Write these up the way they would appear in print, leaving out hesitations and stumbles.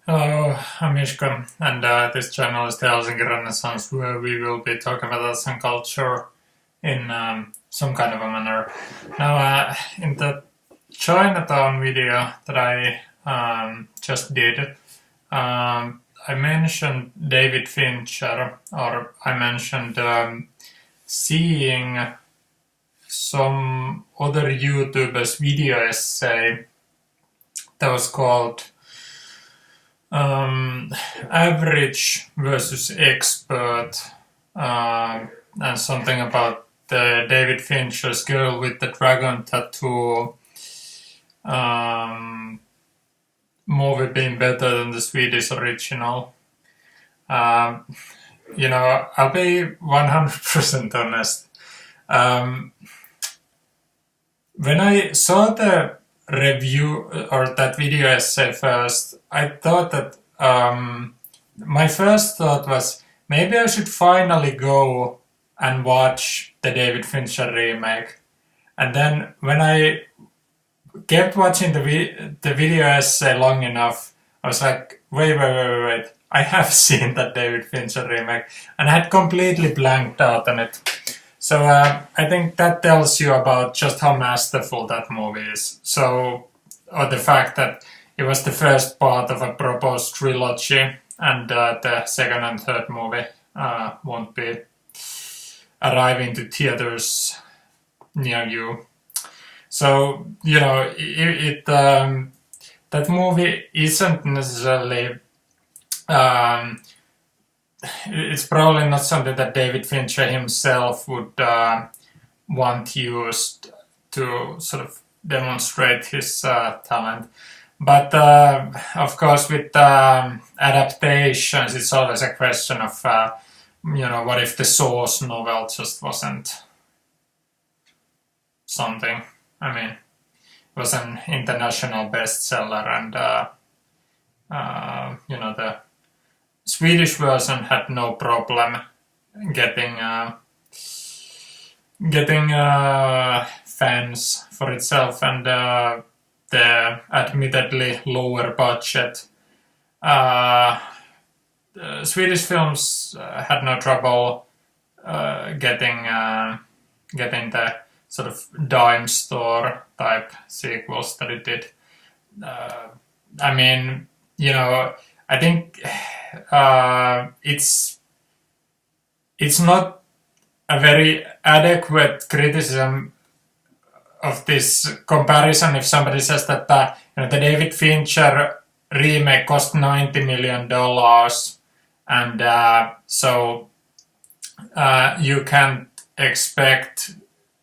Hello, I'm Mishka, and this channel is the Helsinki Renaissance, where we will be talking about arts and culture in some kind of a manner. Now, in the Chinatown video that I just did, I mentioned David Fincher, or I mentioned seeing some other YouTuber's video essay that was called average versus expert, and something about the David Fincher's Girl with the Dragon Tattoo movie being better than the Swedish original. I'll be 100% honest. When I saw the review or that video essay first, I thought that my first thought was maybe I should finally go and watch the David Fincher remake. And then when I kept watching the video essay long enough, I was like, wait. I have seen that David Fincher remake, and I had completely blanked out on it. So I think that tells you about just how masterful that movie is. Or the fact that it was the first part of a proposed trilogy, and the second and third movie won't be arriving to theaters near you. So that movie isn't necessarily. It's probably not something that David Fincher himself would want used to sort of demonstrate his talent. But of course, with adaptations, it's always a question of, what if the source novel just wasn't something? I mean, it was an international bestseller, and the Swedish version had no problem getting fans for itself, and the admittedly lower budget Swedish films had no trouble getting the sort of dime store type sequels that it did. I think it's not a very adequate criticism of this comparison if somebody says that the David Fincher remake cost $90 million, and so you can't expect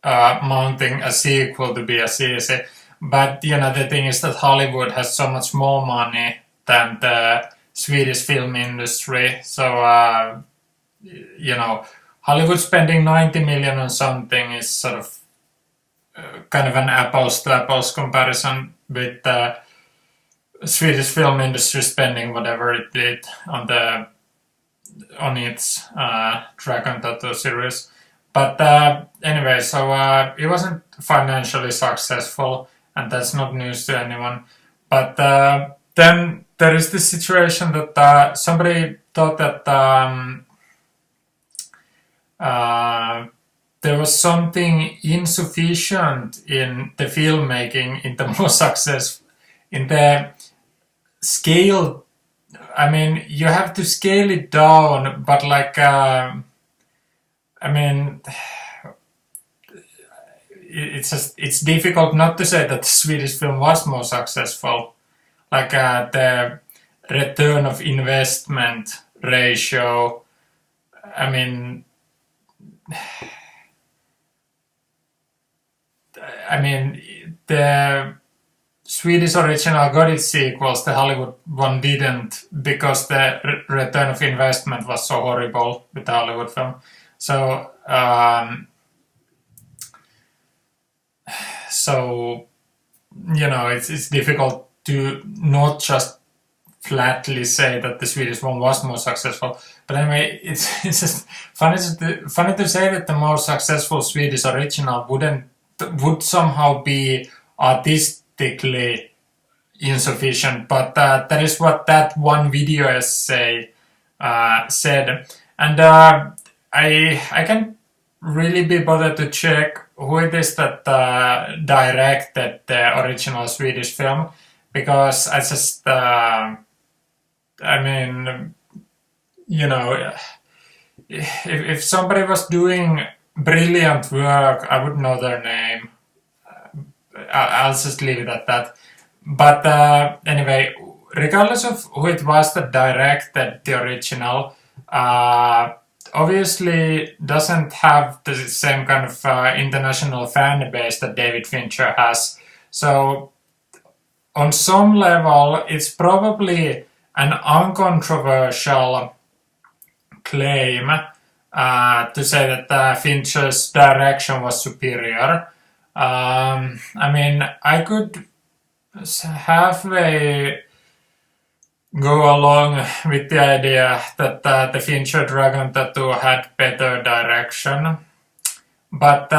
mounting a sequel to be as easy. But the thing is that Hollywood has so much more money than the Swedish film industry. So Hollywood spending 90 million on something is sort of kind of an apples to apples comparison with the Swedish film industry spending whatever it did on its Dragon Tattoo series. But anyway, so it wasn't financially successful, and that's not news to anyone. But then there is this situation that somebody thought that there was something insufficient in the filmmaking, in the more success, in the scale. I mean, you have to scale it down, but it's difficult not to say that the Swedish film was more successful. The return of investment ratio. The Swedish original got its sequels, the Hollywood one didn't, because the return of investment was so horrible with the Hollywood film. So, it's difficult to not just flatly say that the Swedish one was more successful. But anyway, it's just funny to say that the more successful Swedish original would somehow be artistically, insufficient, but that is what that one video essay said. And I can't really be bothered to check who it is that directed the original Swedish film, because I just, I mean, you know, if somebody was doing brilliant work, I would know their name. I'll just leave it at that. But anyway, regardless of who it was that directed the original, obviously doesn't have the same kind of international fan base that David Fincher has. So on some level, it's probably an uncontroversial claim to say that Fincher's direction was superior. I mean, I could halfway go along with the idea that the Fincher Dragon Tattoo had better direction. But,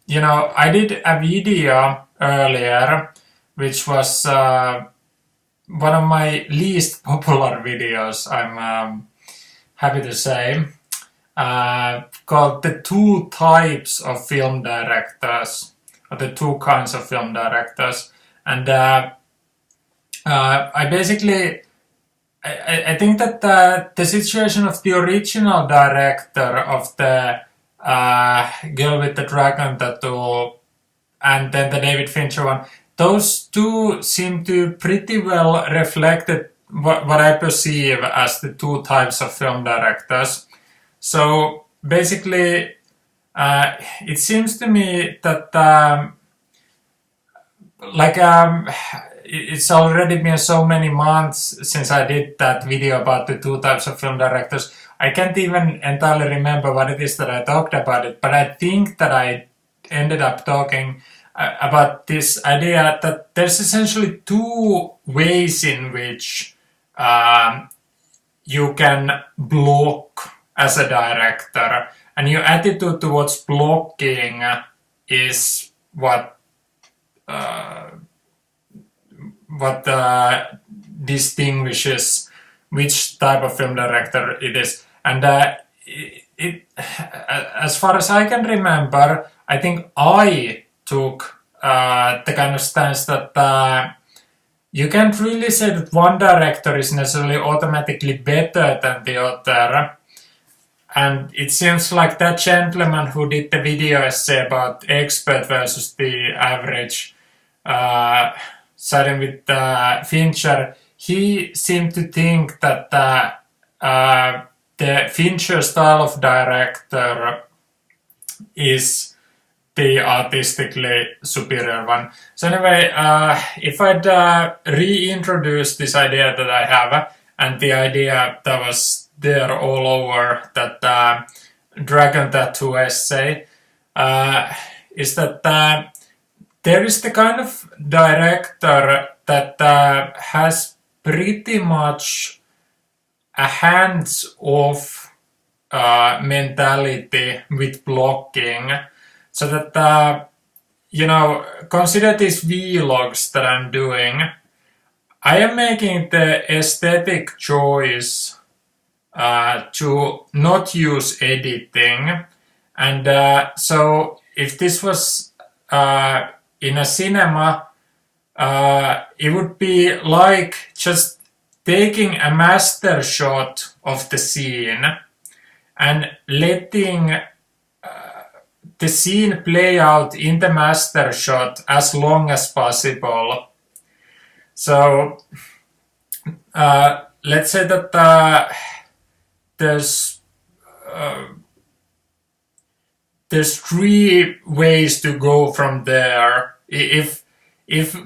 you know, I did a video earlier, which was one of my least popular videos, I'm happy to say, called The Two Types of Film Directors, or the two kinds of film directors. And I basically, I think that the situation of the original director of the Girl with the Dragon Tattoo and then the David Fincher one, those two seem to pretty well reflect what I perceive as the two types of film directors. So basically, it seems to me that it's already been so many months since I did that video about the two types of film directors. I can't even entirely remember what it is that I talked about it, but I think that I ended up talking about this idea that there's essentially two ways in which you can block as a director, and your attitude towards blocking is what distinguishes which type of film director it is. And as far as I can remember, I think I took the kind of stance that you can't really say that one director is necessarily automatically better than the other. And it seems like that gentleman who did the video essay about expert versus the average, siding with Fincher, he seemed to think that the Fincher style of director is the artistically superior one. So anyway, if I'd reintroduce this idea that I have, and the idea that was there all over that Dragon Tattoo essay, is that there is the kind of director that has pretty much a hands-off mentality with blocking. So that, you know, consider these vlogs that I'm doing. I am making the aesthetic choice to not use editing. And so if this was in a cinema, it would be like just taking a master shot of the scene and letting the scene play out in the master shot as long as possible. So let's say that there's three ways to go from there. If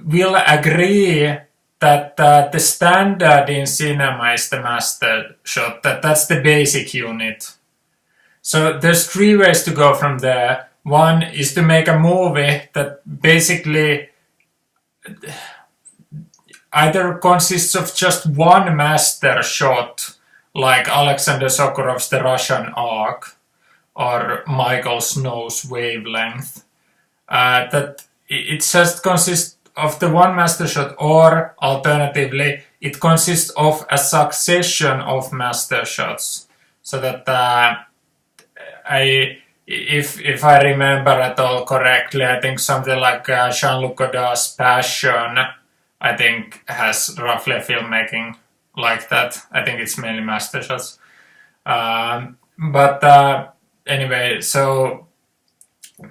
we'll agree that the standard in cinema is the master shot, that's the basic unit. So there's three ways to go from there. One is to make a movie that basically either consists of just one master shot, like Alexander Sokorov's The Russian Ark or Michael Snow's Wavelength, that it just consists of the one master shot, or alternatively, it consists of a succession of master shots. So that if I remember at all correctly, I think something like Jean-Luc Godard's Passion, I think, has roughly a filmmaking like that. I think it's mainly master shots. But anyway, so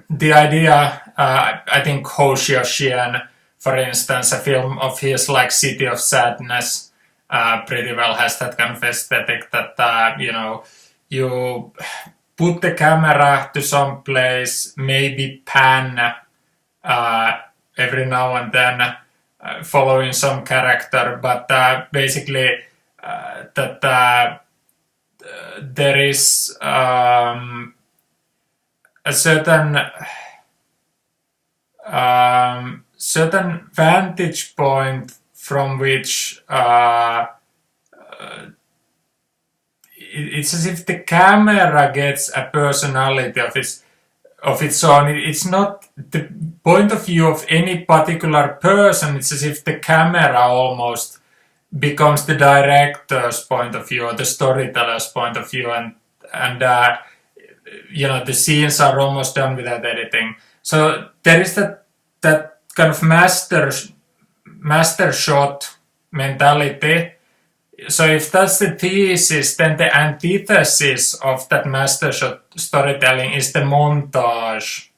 the idea, I think Ho Xiaoxian, for instance, a film of his like City of Sadness, pretty well has that kind of aesthetic that, you put the camera to some place, maybe pan every now and then, following some character, but basically that there is a certain vantage point from which it's as if the camera gets a personality of its own. It's not the point of view of any particular person. It's as if the camera almost becomes the director's point of view or the storyteller's point of view, and the scenes are almost done without editing. So there is that kind of master shot mentality. So if that's the thesis, then the antithesis of that master shot storytelling is the montage.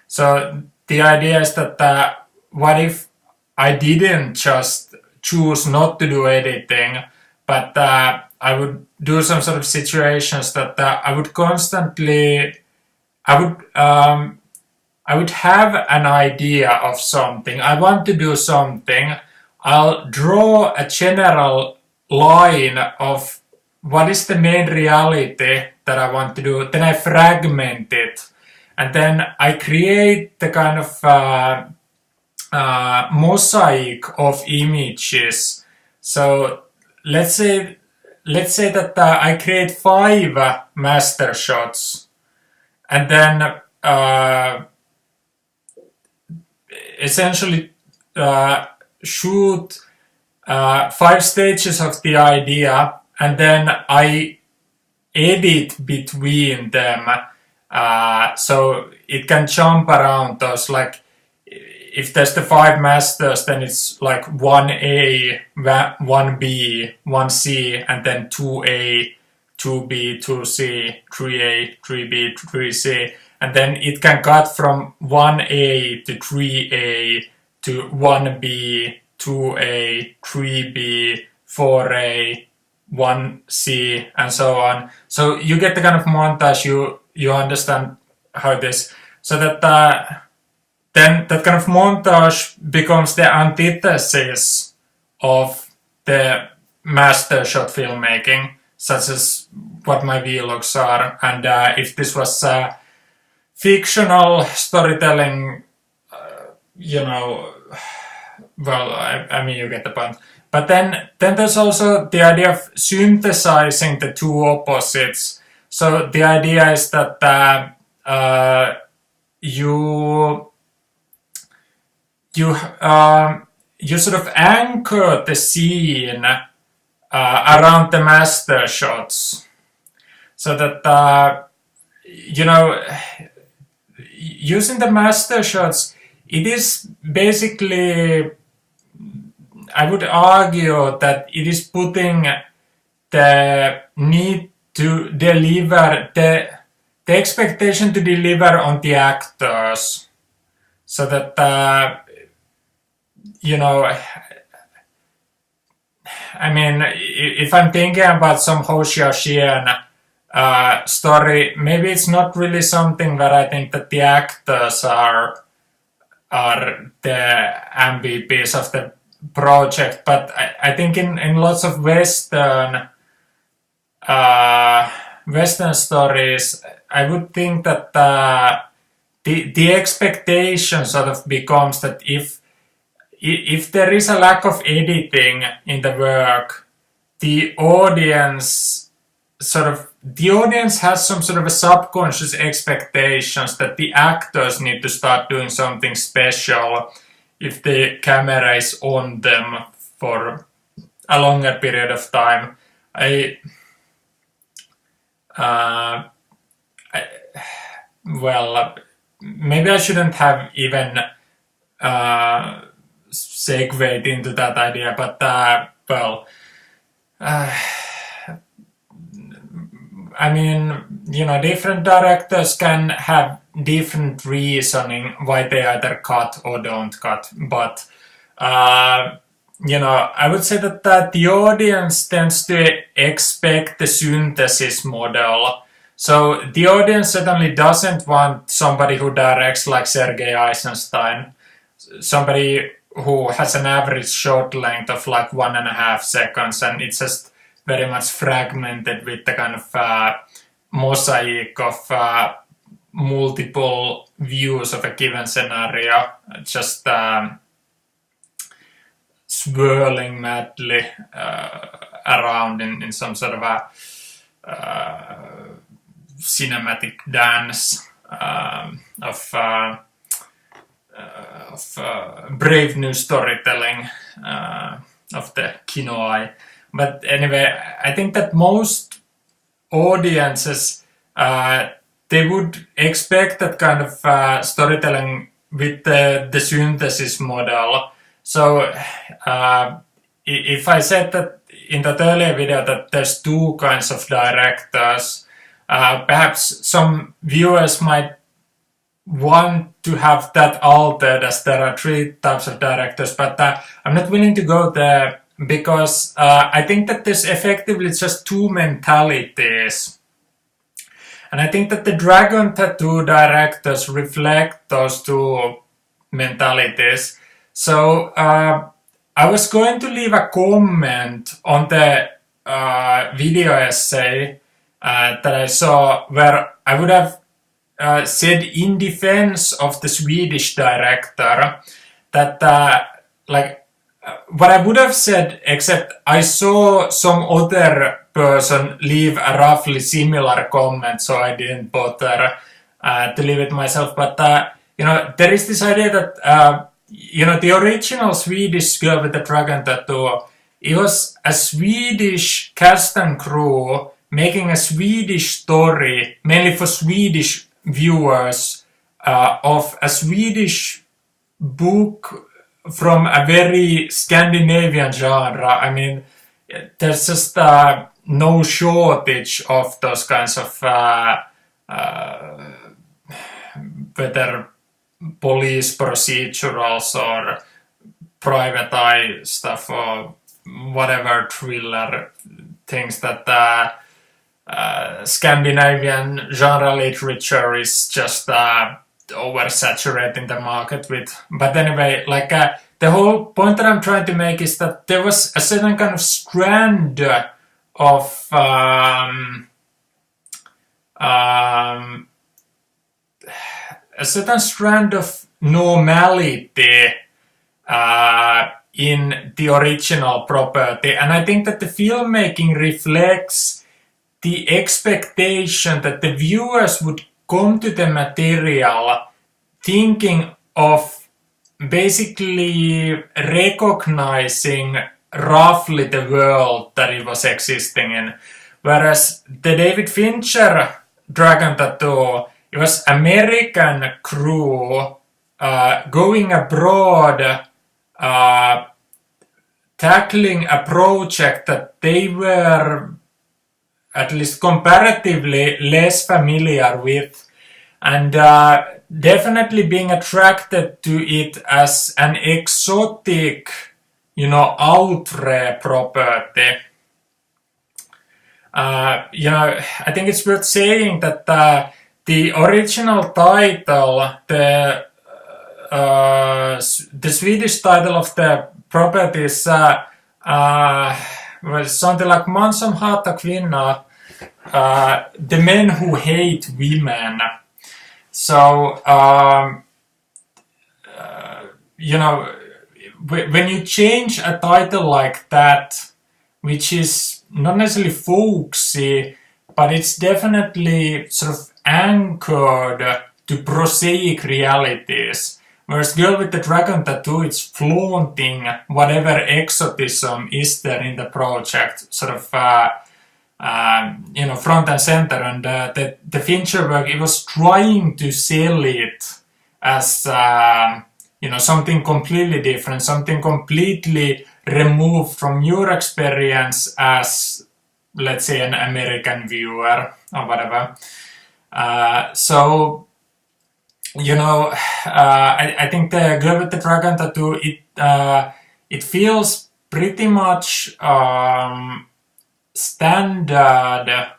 So the idea is that what if I didn't just choose not to do editing, but I would do some sort of situations that I would have an idea of something. I want to do something. I'll draw a general line of what is the main reality that I want to do. Then I fragment it, and then I create the kind of mosaic of images. So let's say that I create 5 master shots, and then essentially shoot 5 stages of the idea, and then I edit between them, so it can jump around those. Like if there's the 5 masters, then it's like 1A, 1B, 1C, and then 2A, 2B, 2C, 3A, 3B, 3C, and then it can cut from 1A to 3A to 1B, 2A, 3B, 4A, 1C, and so on. So you get the kind of montage, you understand how it is. So that then that kind of montage becomes the antithesis of the master shot filmmaking, such as what my vlogs are. And if this was fictional storytelling, well, I mean, you get the point. But then there's also the idea of synthesizing the two opposites. So the idea is that you sort of anchor the scene around the master shots, so that using the master shots, it is basically, I would argue that it is putting the need to deliver, the expectation to deliver on the actors, so that I mean, if I'm thinking about some Ho Xiaoxian story, maybe it's not really something where I think that the actors are the MVPs of the project, but I think in lots of Western stories, I would think that the expectation sort of becomes that if there is a lack of editing in the work, the audience has some sort of a subconscious expectations that the actors need to start doing something special if the camera is on them for a longer period of time. Well, maybe I shouldn't have even segued into that idea, but I mean, different directors can have different reasoning why they either cut or don't cut, but I would say that the audience tends to expect the synthesis model. So the audience certainly doesn't want somebody who directs like Sergei Eisenstein, somebody who has an average shot length of like 1.5 seconds, and it's just very much fragmented with the kind of mosaic of multiple views of a given scenario, just swirling madly around in some sort of a cinematic dance of brave new storytelling of the kino eye. But anyway, I think that most audiences they would expect that kind of storytelling with the synthesis model. So if I said that in that earlier video that there's two kinds of directors, perhaps some viewers might want to have that altered as there are 3 types of directors, but I'm not willing to go there because I think that there's effectively just 2 mentalities. And I think that the Dragon Tattoo directors reflect those 2 mentalities. So I was going to leave a comment on the video essay that I saw where I would have said in defense of the Swedish director that what I would have said, except I saw some other person leave a roughly similar comment, so I didn't bother to leave it myself. But there is this idea that the original Swedish Girl with the Dragon Tattoo, it was a Swedish cast and crew making a Swedish story, mainly for Swedish viewers, of a Swedish book from a very Scandinavian genre. I mean, there's just no shortage of those kinds of whether police procedurals or private eye stuff or whatever thriller things that Scandinavian genre literature is just oversaturating the market with. But anyway, the whole point that I'm trying to make is that there was a certain kind of strand of a certain strand of normality in the original property, and I think that the filmmaking reflects the expectation that the viewers would come to the material thinking of basically recognizing roughly the world that it was existing in. Whereas the David Fincher Dragon Tattoo, it was American crew going abroad, tackling a project that they were at least comparatively less familiar with, and definitely being attracted to it as an exotic, outre property. I think it's worth saying that the original title, the Swedish title of the property is something like Man som hatar kvinnor, the men who hate women. So, when you change a title like that, which is not necessarily folksy, but it's definitely sort of anchored to prosaic realities, Whereas Girl with the Dragon Tattoo, it's flaunting whatever exotism is there in the project, sort of, front and center. And the Fincher work, it was trying to sell it as, something completely different, something completely removed from your experience as, let's say, an American viewer or whatever. I think the Girl with the Dragon Tattoo, it feels pretty much standard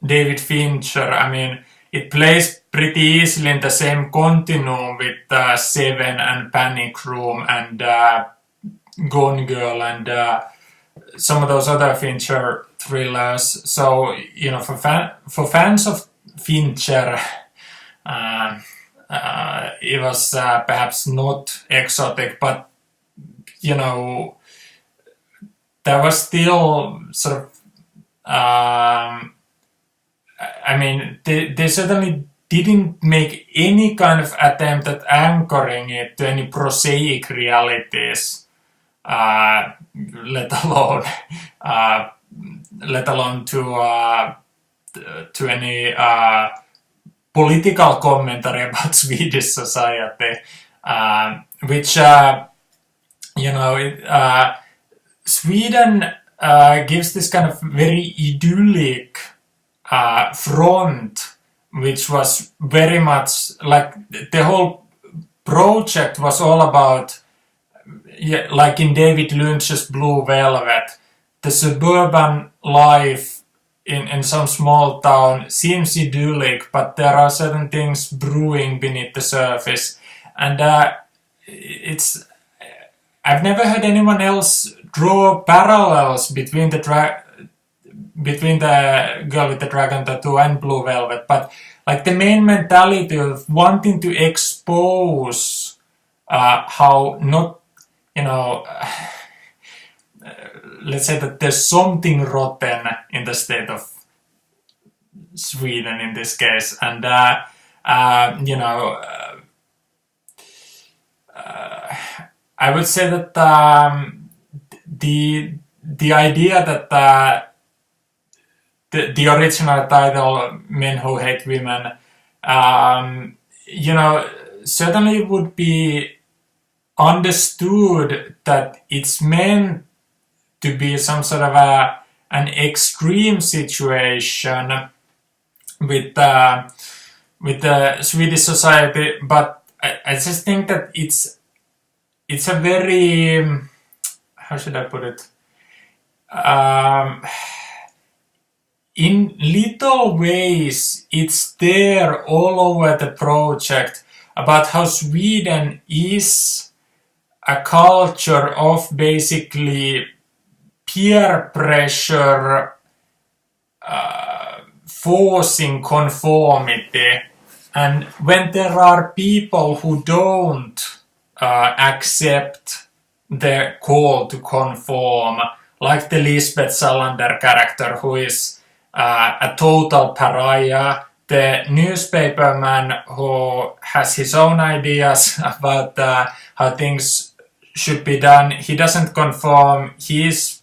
David Fincher. I mean, it plays pretty easily in the same continuum with Seven and Panic Room and Gone Girl and some of those other Fincher thrillers. So, for fans of Fincher, it was perhaps not exotic, but there was still sort of they certainly didn't make any kind of attempt at anchoring it to any prosaic realities, let alone to any political commentary about Swedish society, which Sweden gives this kind of very idyllic front, which was very much like the whole project was all about, like in David Lynch's Blue Velvet, the suburban life in some small town seems idyllic, but there are certain things brewing beneath the surface, and I've never heard anyone else draw parallels between the Girl with the Dragon Tattoo and Blue Velvet, but like the main mentality of wanting to expose how not, let's say that there's something rotten in the state of Sweden in this case, and I would say that the idea that the original title, Men Who Hate Women, certainly would be understood that it's meant to be some sort of an extreme situation with the Swedish society, but I just think that it's a very, how should I put it? In little ways, it's there all over the project about how Sweden is a culture of basically peer pressure, forcing conformity, and when there are people who don't accept the call to conform, like the Lisbeth Salander character, who is a total pariah, the newspaperman who has his own ideas about how things should be done, he doesn't conform, he's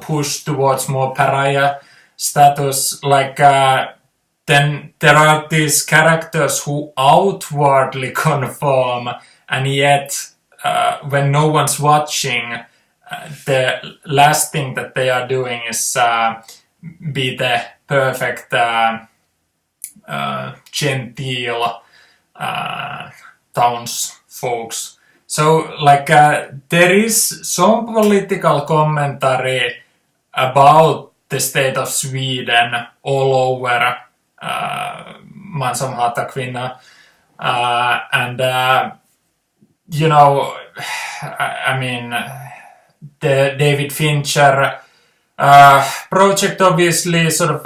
pushed towards more pariah status. Like then there are these characters who outwardly conform, and yet when no one's watching, the last thing that they are doing is be the perfect genteel townsfolks. So, like, there is some political commentary about the state of Sweden all over Man som hatar kvinnor, and the David Fincher project obviously sort of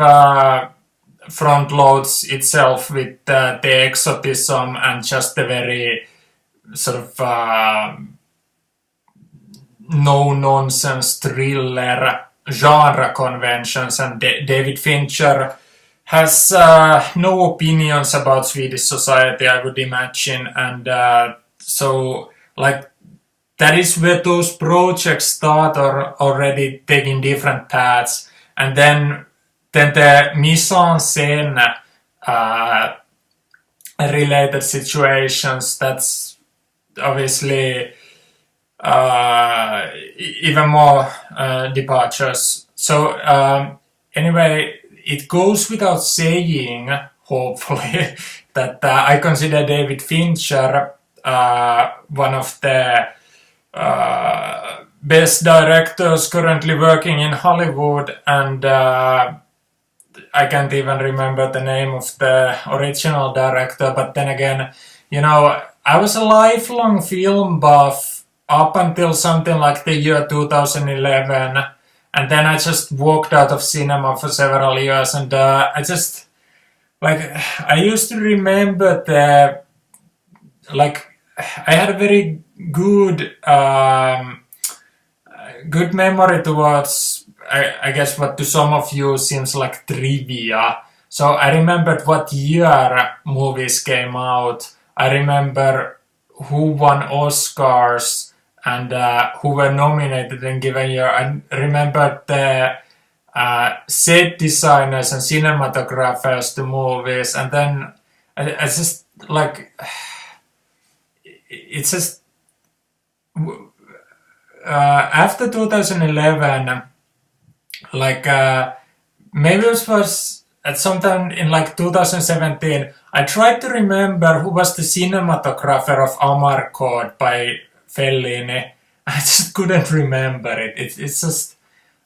front loads itself with the exotism and just the very sort of no-nonsense thriller genre conventions, and David Fincher has no opinions about Swedish society, I would imagine, and so like that is where those projects start or already taking different paths, and then the mise en scène related situations, that's obviously even more departures. So anyway, it goes without saying, hopefully, that I consider David Fincher one of the best directors currently working in Hollywood, and I can't even remember the name of the original director, but then again, you know, I was a lifelong film buff up until something like the year 2011, and then I just walked out of cinema for several years, and I just, like, I used to remember like, I had a very good, good memory towards, I guess, what to some of you seems like trivia. So I remembered what year movies came out. I remember who won Oscars and who were nominated in given year. I remembered the set designers and cinematographers to movies, and then I just like, it's just after 2011, like maybe it was at some time in like 2017, I tried to remember who was the cinematographer of Amarcord by Fellini. I just couldn't remember it. It's just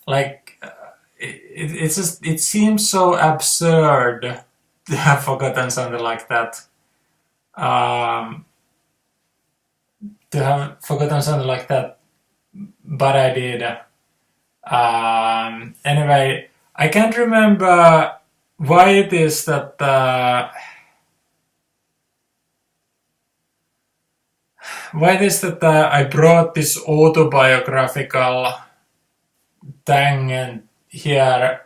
like it seems so absurd to have forgotten something like that. To have forgotten something like that, but I did. Anyway, I can't remember why it is that I brought this autobiographical tangent here.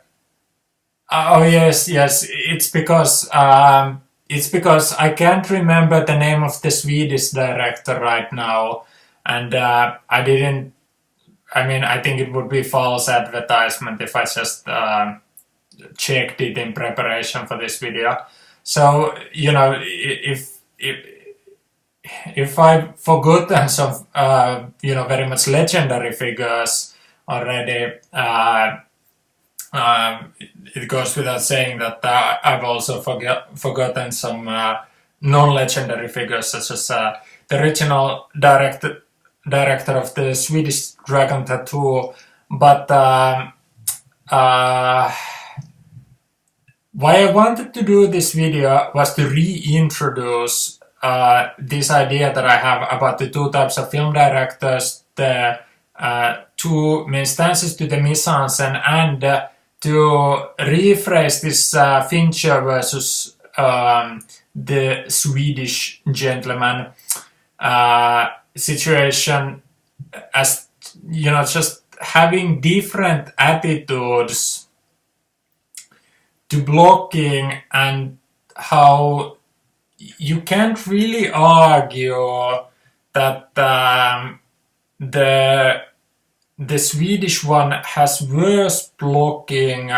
Oh yes, it's because I can't remember the name of the Swedish director right now, and I didn't. I mean, I think it would be false advertisement if I just checked it in preparation for this video. So, you know, if I've forgotten some, you know, very much legendary figures already, it goes without saying that I've also forgotten some non-legendary figures, such as the original director of the Swedish Dragon Tattoo. But why I wanted to do this video was to reintroduce this idea that I have about the two types of film directors, the two main stances to the mise en scène, and to rephrase this Fincher versus the Swedish gentleman situation as, you know, just having different attitudes to blocking, and how you can't really argue that the Swedish one has worse blocking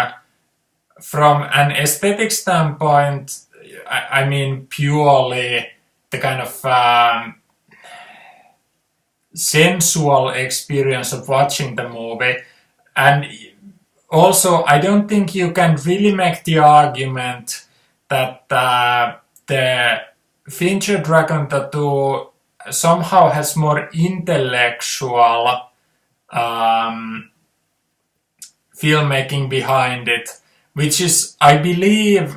from an aesthetic standpoint. I mean, purely the kind of sensual experience of watching the movie. And also, I don't think you can really make the argument that the Fincher Dragon Tattoo somehow has more intellectual filmmaking behind it, which is, I believe,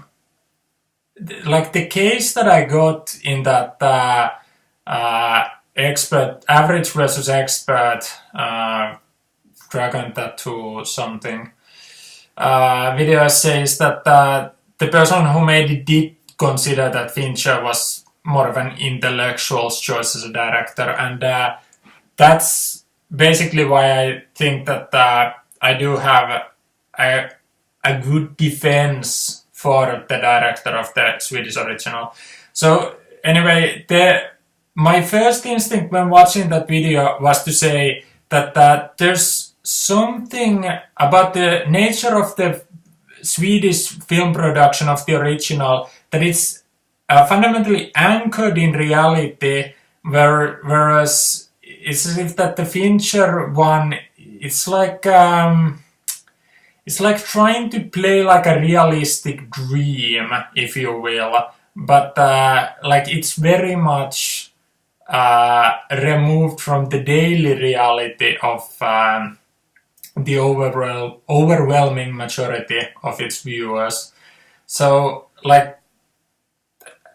like the case that I got in that average versus expert Dragon Tattoo something video says that the person who made it did consider that Fincher was more of an intellectual's choice as a director, and that's basically why I think that I do have a good defense for the director of the Swedish original. So anyway, my first instinct when watching that video was to say that there's something about the nature of the Swedish film production of the original that it's fundamentally anchored in reality, whereas it's as if that the Fincher one, it's like trying to play like a realistic dream, if you will, but like it's very much removed from the daily reality of the overwhelming majority of its viewers. So, like,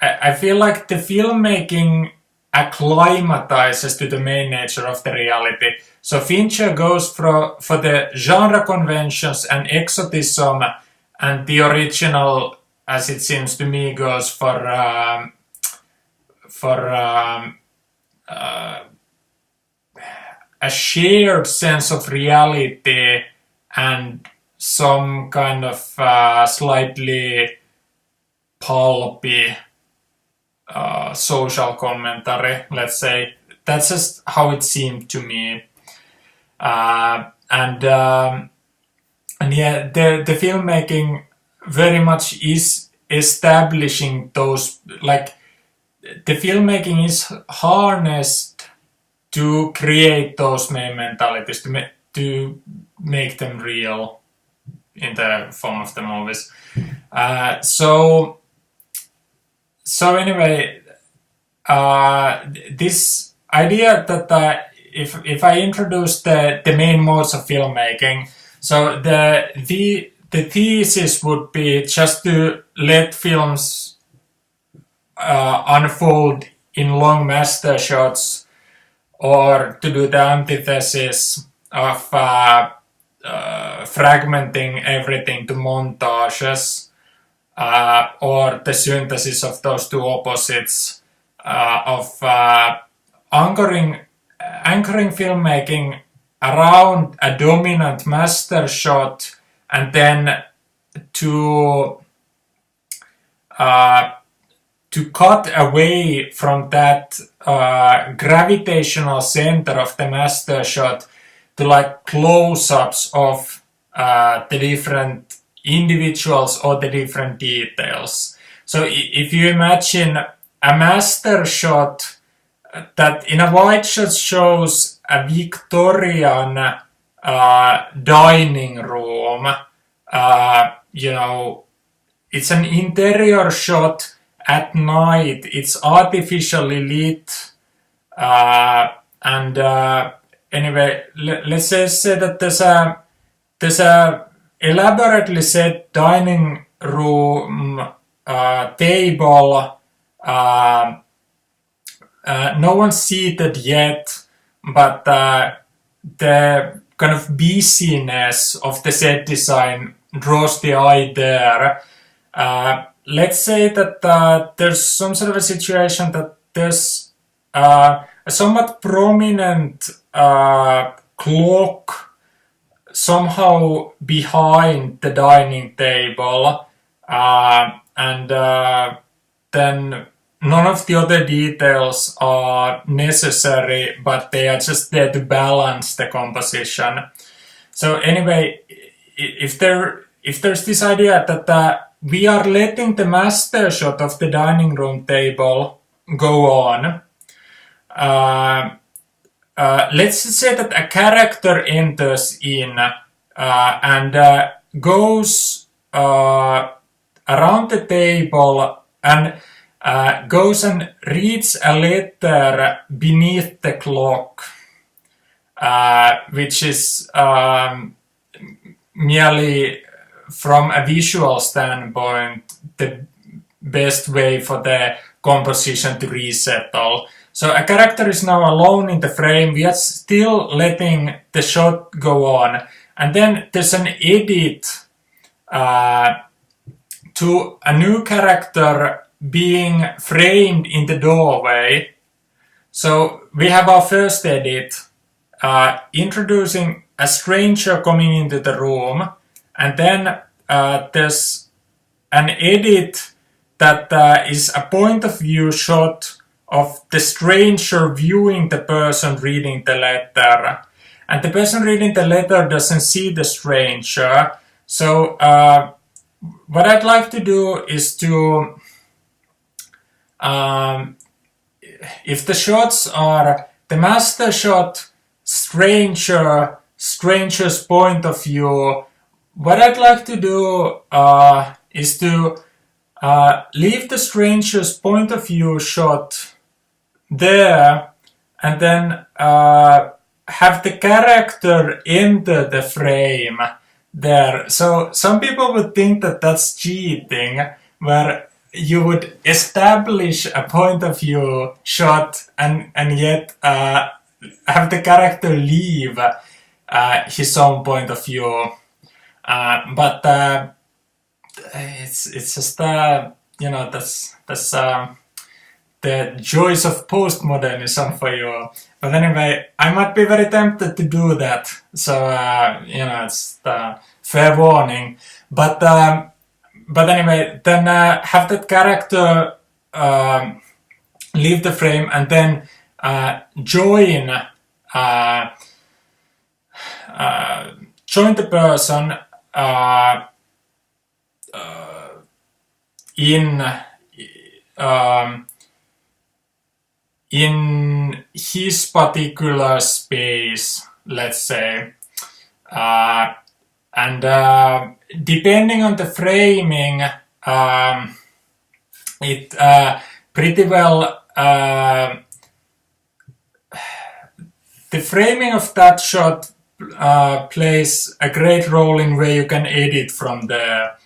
I feel like the filmmaking acclimatizes to the main nature of the reality. So Fincher goes for the genre conventions and exotism, and the original, as it seems to me, goes for a shared sense of reality and some kind of slightly pulpy social commentary, let's say. That's just how it seemed to me. And yeah, the filmmaking very much is establishing those, like, the filmmaking is harnessed to create those main mentalities, to make them real in the form of the movies. So anyway, this idea that if I introduce the main modes of filmmaking, so the thesis would be just to let films unfold in long master shots, or to do the antithesis of fragmenting everything to montages, or the synthesis of those two opposites, of anchoring filmmaking around a dominant master shot, and then to cut away from that gravitational center of the master shot to like close-ups of the different individuals or the different details. So if you imagine a master shot that in a wide shot shows a Victorian dining room, you know, it's an interior shot at night, it's artificially lit, and anyway, let's just say that there's a elaborately set dining room table. No one's seated yet, but the kind of busyness of the set design draws the eye there. Let's say that there's some sort of a situation that there's a somewhat prominent clock somehow behind the dining table, and then none of the other details are necessary, but they are just there to balance the composition. So anyway, if there's this idea that we are letting the master shot of the dining room table go on, let's say that a character enters in and goes around the table and goes and reads a letter beneath the clock, which is merely from a visual standpoint the best way for the composition to resettle. So a character is now alone in the frame, we are still letting the shot go on, and then there's an edit to a new character being framed in the doorway. So we have our first edit, introducing a stranger coming into the room, and then there's an edit that is a point of view shot of the stranger viewing the person reading the letter. And the person reading the letter doesn't see the stranger. So what I'd like to do is to, if the shots are the master shot, stranger's point of view, what I'd like to do is to leave the stranger's point of view shot there, and then have the character enter the frame there. So some people would think that that's cheating, where you would establish a point of view shot and yet have the character leave his own point of view. But it's just that's the joys of postmodernism for you. But anyway, I might be very tempted to do that. So it's the fair warning. But anyway, then have that character leave the frame and then join the person in his particular space, let's say, and depending on the framing, it pretty well the framing of that shot plays a great role in where you can edit from there.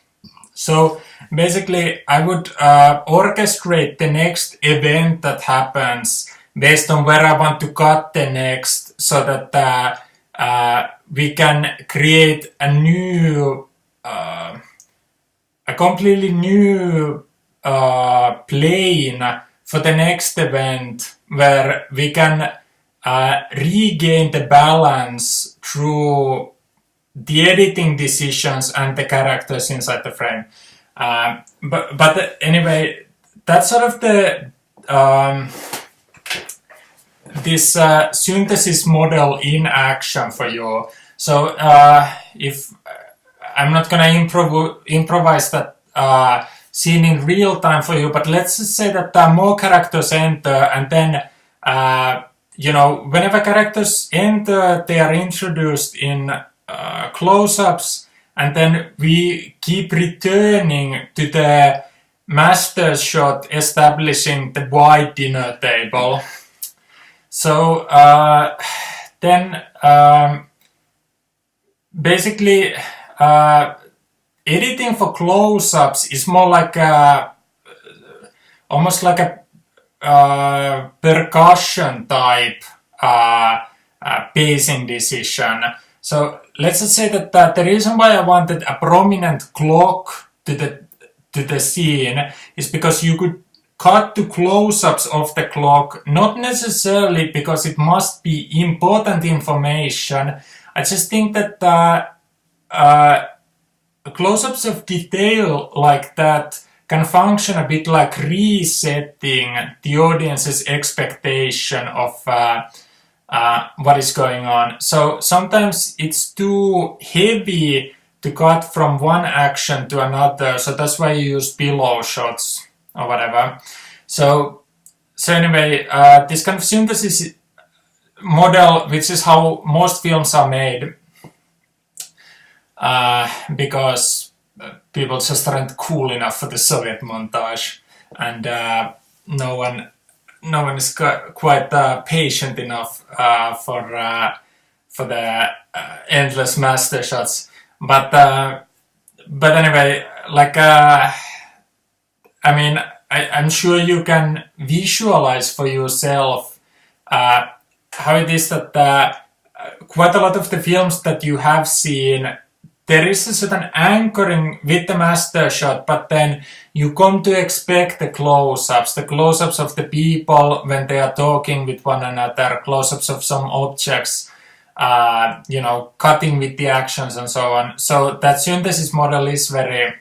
So basically, I would orchestrate the next event that happens based on where I want to cut the next, so that we can create a new, a completely new plane for the next event, where we can regain the balance through the editing decisions and the characters inside the frame. But anyway, that's sort of the this synthesis model in action for you. So if I'm not gonna improvise that scene in real time for you, but let's just say that more characters enter, and then whenever characters enter, they are introduced in close-ups, and then we keep returning to the master shot, establishing the wide dinner table. So then basically editing for close-ups is more like almost like a percussion type pacing decision. So let's just say that the reason why I wanted a prominent clock to the scene is because you could cut to close-ups of the clock, not necessarily because it must be important information. I just think that close-ups of detail like that can function a bit like resetting the audience's expectation of what is going on. So sometimes it's too heavy to cut from one action to another, so that's why you use pillow shots or whatever. So anyway, this kind of synthesis model, which is how most films are made, because people just aren't cool enough for the Soviet montage, and no one is quite patient enough for the endless master shots. But anyway, like I'm sure you can visualize for yourself how it is that quite a lot of the films that you have seen, there is a certain anchoring with the master shot, but then you come to expect the close-ups of the people when they are talking with one another, close-ups of some objects, cutting with the actions and so on. So that synthesis model is very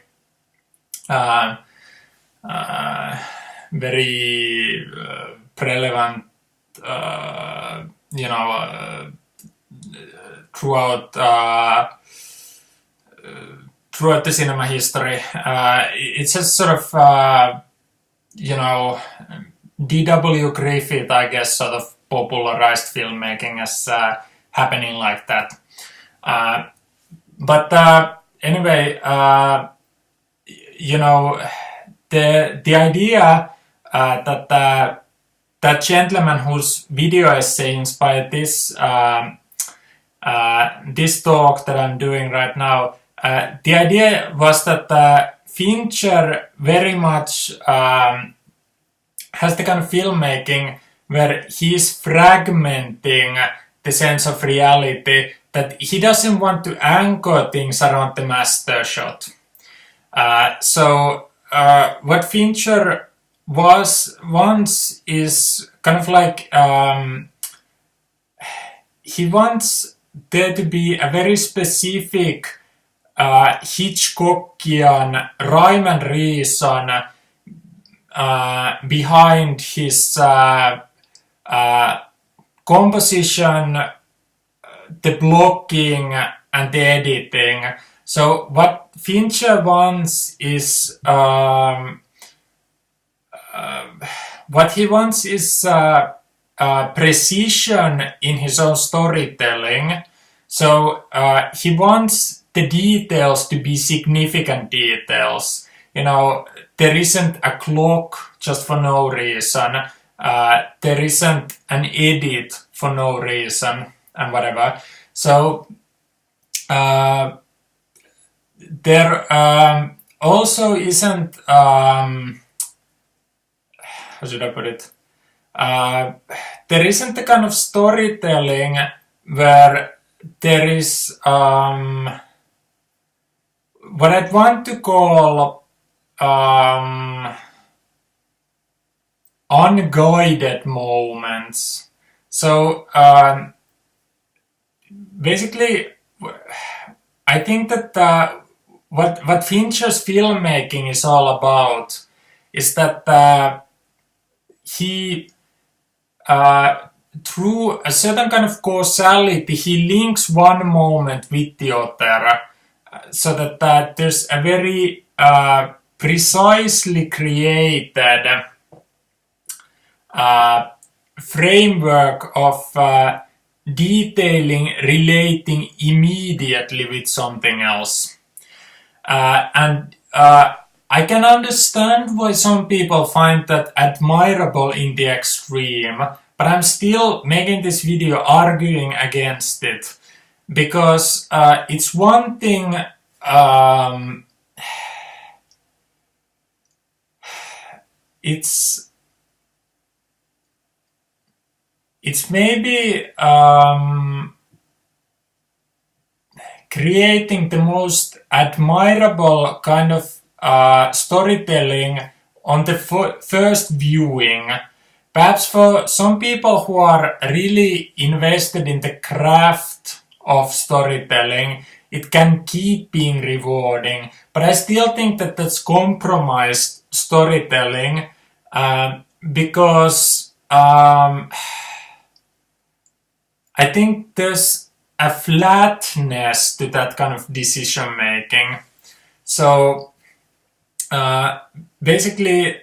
relevant, throughout throughout the cinema history. It's just sort of D.W. Griffith, I guess, sort of popularized filmmaking as happening like that. But anyway, the idea that that gentleman whose video essay inspired this this talk that I'm doing right now, the idea was that Fincher very much has the kind of filmmaking where he's fragmenting the sense of reality, that he doesn't want to anchor things around the master shot. So what Fincher wants is kind of like he wants there to be a very specific Hitchcockian rhyme and reason behind his composition, the blocking, and the editing. So what Fincher wants is precision in his own storytelling. So he wants the details to be significant details. There isn't a clock just for no reason. There isn't an edit for no reason, and whatever. So there also isn't, how should I put it? There isn't the kind of storytelling where there is what I'd want to call unguided moments. So basically, I think that what Fincher's filmmaking is all about is that he through a certain kind of causality, he links one moment with the other, so that there's a very precisely created framework of detailing relating immediately with something else. And I can understand why some people find that admirable in the extreme, but I'm still making this video arguing against it, because it's one thing it's maybe creating the most admirable kind of storytelling on the first viewing. Perhaps for some people who are really invested in the craft of storytelling, it can keep being rewarding. But I still think that that's compromised storytelling, because I think there's a flatness to that kind of decision making. So basically,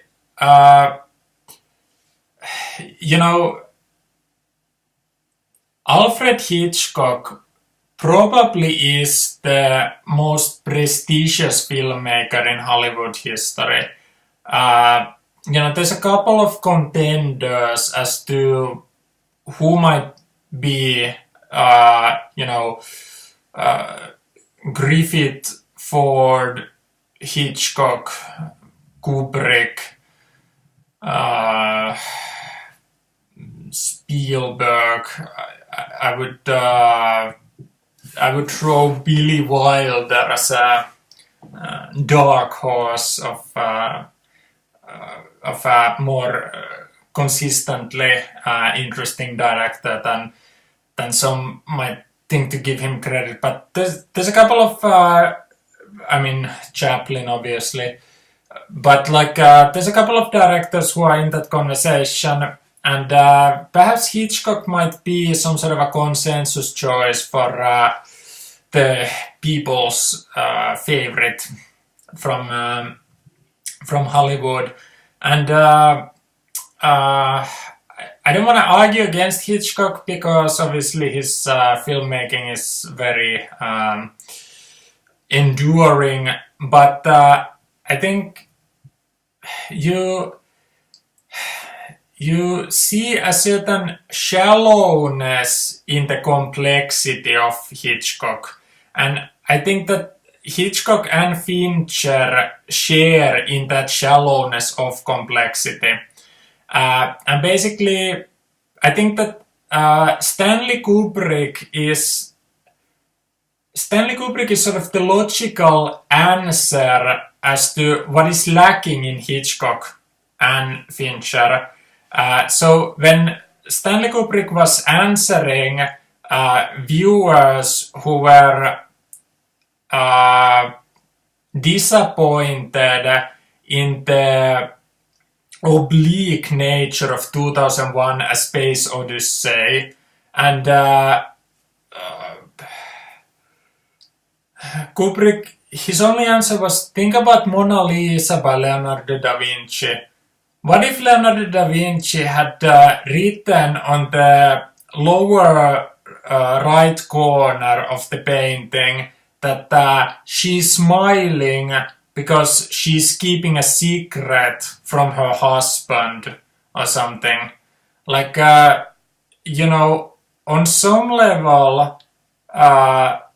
Alfred Hitchcock probably is the most prestigious filmmaker in Hollywood history. There's a couple of contenders as to who might be, Griffith, Ford, Hitchcock, Kubrick, Spielberg. I would throw Billy Wilder as a dark horse of a more consistently interesting director than some might think to give him credit. But there's a couple of Chaplin, obviously, but there's a couple of directors who are in that conversation. and perhaps Hitchcock might be some sort of a consensus choice for the people's favorite from Hollywood. And I don't want to argue against Hitchcock because obviously his filmmaking is very enduring, but I think you see a certain shallowness in the complexity of Hitchcock, and I think that Hitchcock and Fincher share in that shallowness of complexity. And basically, I think that Stanley Kubrick is sort of the logical answer as to what is lacking in Hitchcock and Fincher. So when Stanley Kubrick was answering viewers who were disappointed in the oblique nature of 2001: A Space Odyssey, and Kubrick, his only answer was, think about Mona Lisa by Leonardo da Vinci. What if Leonardo da Vinci had written on the lower right corner of the painting that she's smiling because she's keeping a secret from her husband or something? Like, on some level,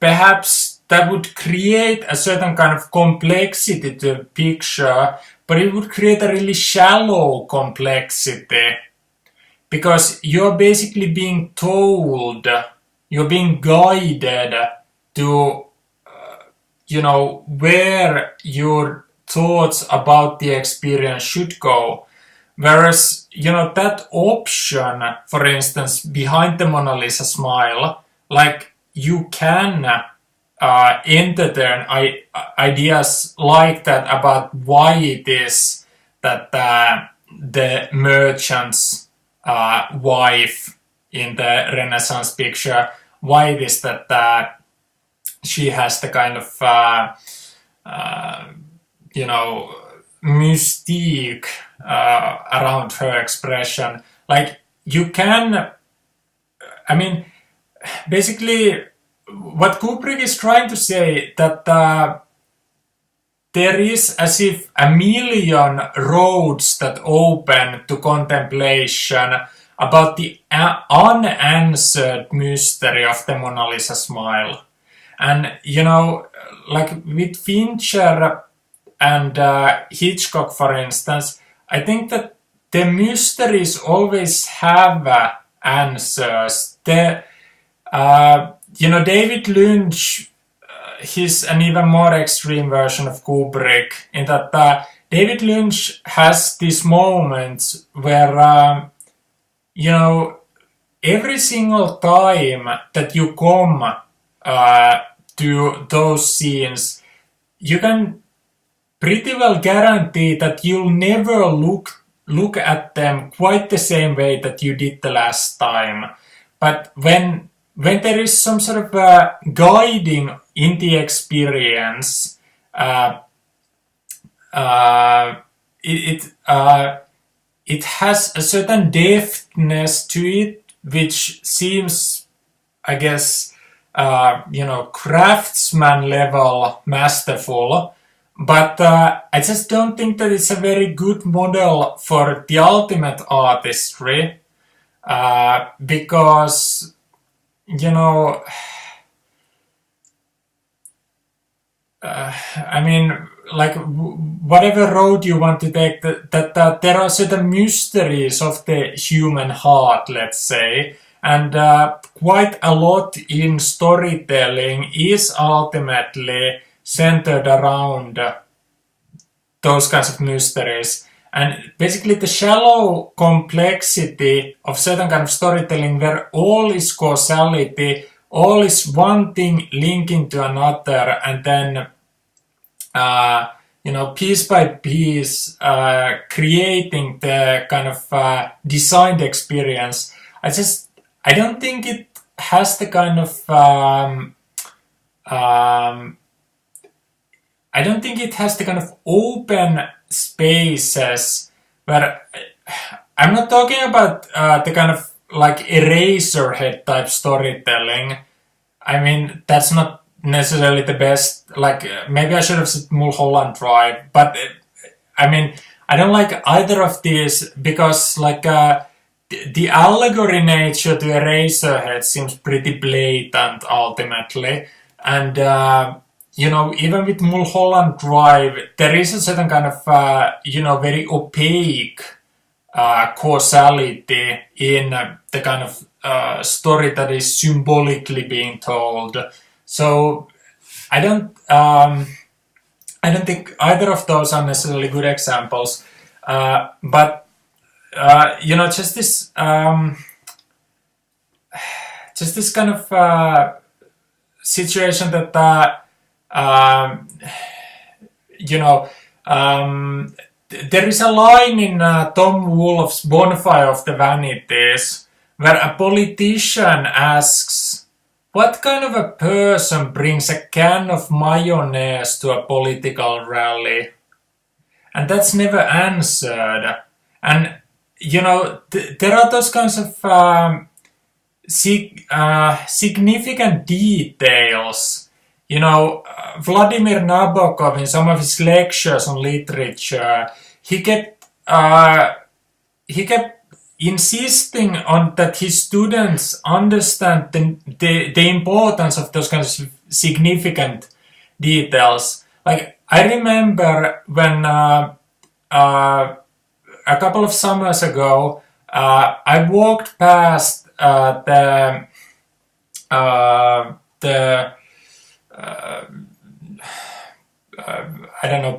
perhaps that would create a certain kind of complexity to the picture, but it would create a really shallow complexity because you're basically being told, you're being guided to where your thoughts about the experience should go. Whereas, that option, for instance, behind the Mona Lisa smile, like, you can entertain ideas like that about why it is that the merchant's wife in the Renaissance picture, why it is that she has the kind of, mystique around her expression. Like, you can, basically, what Kubrick is trying to say, that there is as if a million roads that open to contemplation about the unanswered mystery of the Mona Lisa smile. And, like with Fincher and Hitchcock, for instance, I think that the mysteries always have answers. David Lynch, he's an even more extreme version of Kubrick, in that David Lynch has these moments where, every single time that you come to those scenes, you can pretty well guarantee that you'll never look at them quite the same way that you did the last time. But when there is some sort of guiding in the experience, it has a certain deftness to it, which seems, I guess, craftsman level masterful, but I just don't think that it's a very good model for the ultimate artistry, because, like, whatever road you want to take, that there are certain mysteries of the human heart, let's say, and quite a lot in storytelling is ultimately centered around those kinds of mysteries. And basically the shallow complexity of certain kind of storytelling where all is causality, all is one thing linking to another, and then piece by piece, creating the kind of designed experience. I don't think it has the kind of I don't think it has the kind of open spaces where I'm not talking about the kind of like Eraserhead type storytelling. I mean, that's not necessarily the best. Like, maybe I should have said Mulholland Drive, but I mean, I don't like either of these because, like, the allegory nature to Eraserhead seems pretty blatant ultimately, and even with Mulholland Drive, there is a certain kind of very opaque causality in the kind of story that is symbolically being told. So I don't think either of those are necessarily good examples. But just this kind of situation that there is a line in Tom Wolfe's Bonfire of the Vanities where a politician asks, what kind of a person brings a can of mayonnaise to a political rally? And that's never answered. And, there are those kinds of significant details. Vladimir Nabokov, in some of his lectures on literature, he kept insisting on that his students understand the importance of those kinds of significant details. Like, I remember when a couple of summers ago, I walked past the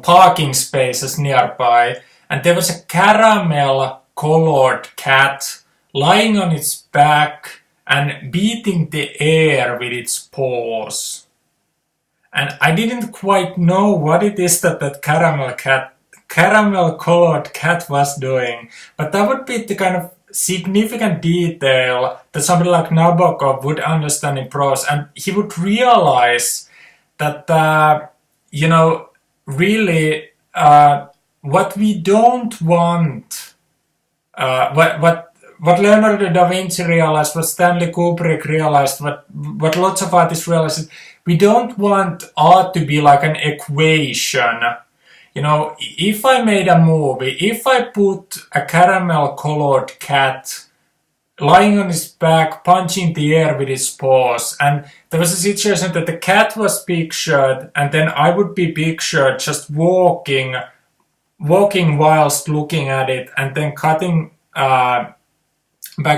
parking spaces nearby, and there was a caramel-colored cat lying on its back and beating the air with its paws. And I didn't quite know what it is that caramel-colored cat was doing, but that would be the kind of significant detail that somebody like Nabokov would understand in prose, and he would realize that really what we don't want, what Leonardo da Vinci realized, what Stanley Kubrick realized, what lots of artists realized, we don't want art to be like an equation. If I made a movie, if I put a caramel-colored cat lying on his back, punching the air with his paws, and there was a situation that the cat was pictured, and then I would be pictured just walking whilst looking at it, and then cutting back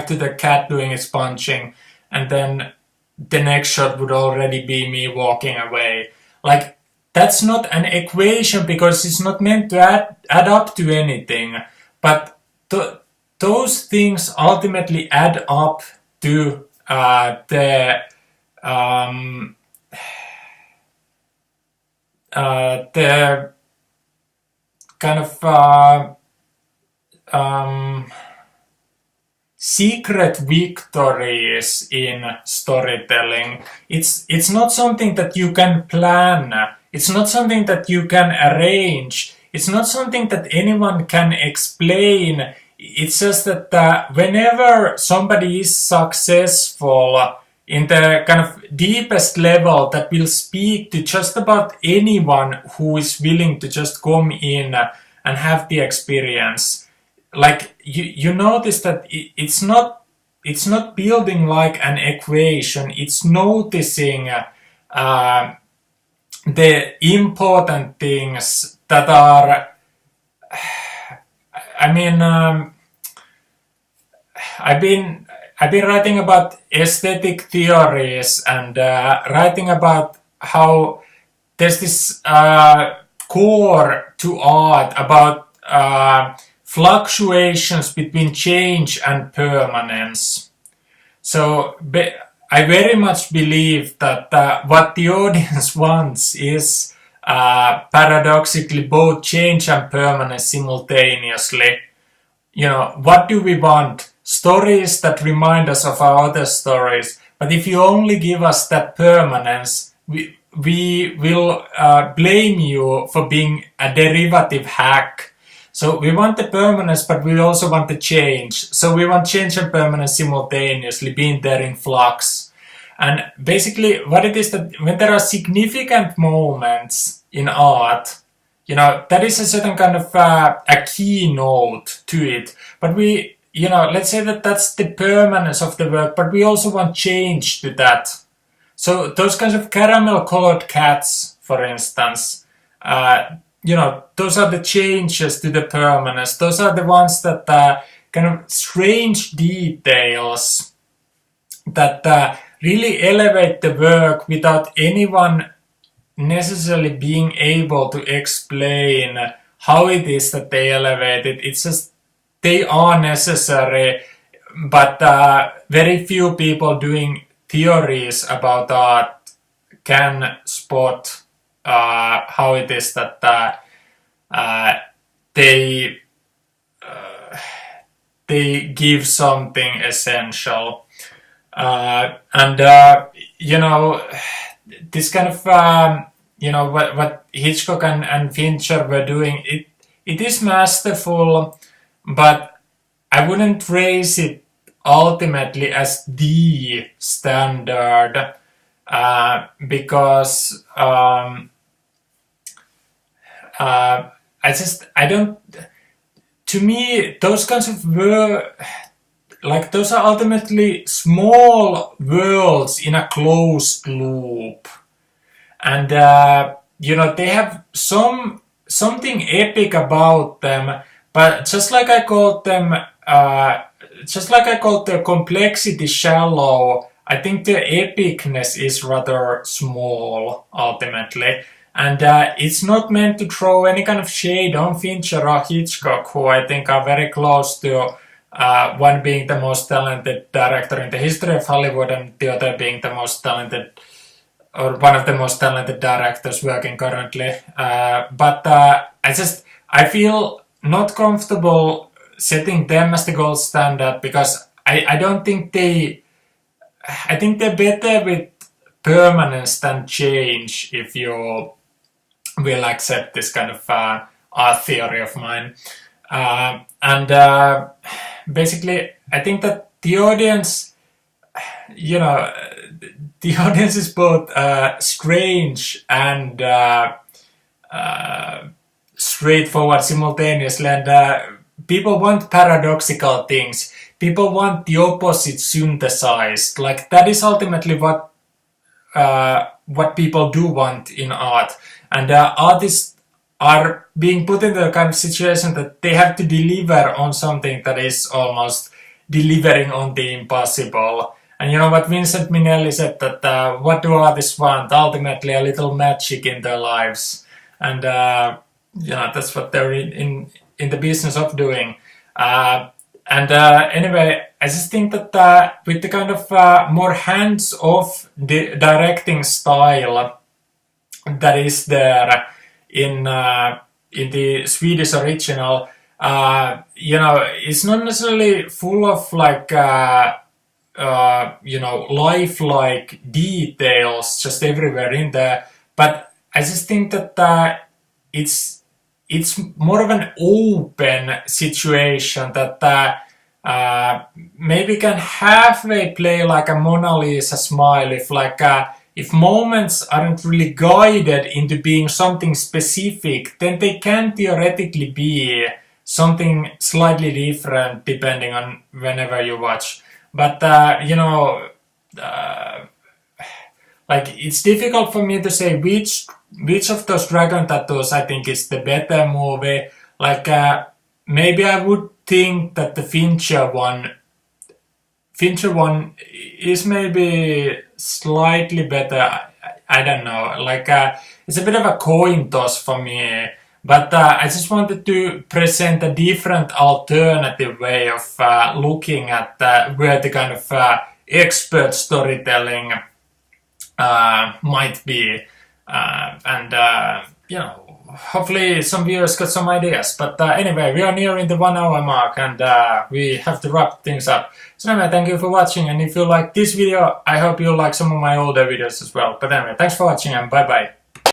to the cat doing its punching, and then the next shot would already be me walking away. Like, that's not an equation because it's not meant to add up to anything, but those things ultimately add up to the kind of secret victories in storytelling. It's not something that you can plan. It's not something that you can arrange. It's not something that anyone can explain. It's just that whenever somebody is successful in the kind of deepest level that will speak to just about anyone who is willing to just come in and have the experience, like you notice that it's not building like an equation. It's noticing the important things that are, I mean, I've been writing about aesthetic theories and writing about how there's this core to art about fluctuations between change and permanence. So I very much believe that what the audience wants is paradoxically both change and permanence simultaneously. What do we want? Stories that remind us of our other stories. But if you only give us that permanence, we will blame you for being a derivative hack. So we want the permanence, but we also want the change. So we want change and permanence simultaneously, being there in flux. And basically what it is that when there are significant moments in art, that is a certain kind of a keynote to it. But let's say that that's the permanence of the work, but we also want change to that. So those kinds of caramel-colored cats, for instance, those are the changes to the permanence. Those are the ones that kind of strange details that really elevate the work without anyone necessarily being able to explain how it is that they elevate it. It's just they are necessary, but very few people doing theories about art can spot how it is that they give something essential. This kind of what Hitchcock and Fincher were doing, it is masterful, but I wouldn't raise it ultimately as the standard, because to me those kinds of those are ultimately small worlds in a closed loop, and they have something epic about them. But just like I called their complexity shallow, I think their epicness is rather small ultimately. And it's not meant to throw any kind of shade on Fincher or Hitchcock, who I think are very close to one being the most talented director in the history of Hollywood, and the other being the most talented, or one of the most talented directors working currently. But I feel not comfortable setting them as the gold standard, because I don't think I think they're better with permanence than change, if you will accept this kind of art theory of mine. Basically, I think that the audience, the audience is both strange and straightforward simultaneously, and people want paradoxical things. People want the opposite synthesized. Like, that is ultimately what people do want in art. And artists are being put in the kind of situation that they have to deliver on something that is almost delivering on the impossible. And you know what Vincent Minnelli said, that what do artists want? Ultimately a little magic in their lives. And that's what they're in the business of doing. Anyway, I just think that with the kind of more hands-off directing style that is there in the Swedish original, it's not necessarily full of lifelike details just everywhere in there, but I just think that it's more of an open situation that maybe can halfway play like a Mona Lisa smile if moments aren't really guided into being something specific, then they can theoretically be something slightly different depending on whenever you watch. But it's difficult for me to say which of those dragon tattoos I think is the better movie. Maybe I would think that the Fincher one is maybe slightly better. I don't know. It's a bit of a coin toss for me. But I just wanted to present a different alternative way of looking at where the kind of expert storytelling might be. you know, hopefully some viewers got some ideas. But anyway, we are nearing the 1 hour mark, and we have to wrap things up. So anyway, thank you for watching, and if you like this video, I hope you like some of my older videos as well. But anyway, thanks for watching, and bye bye.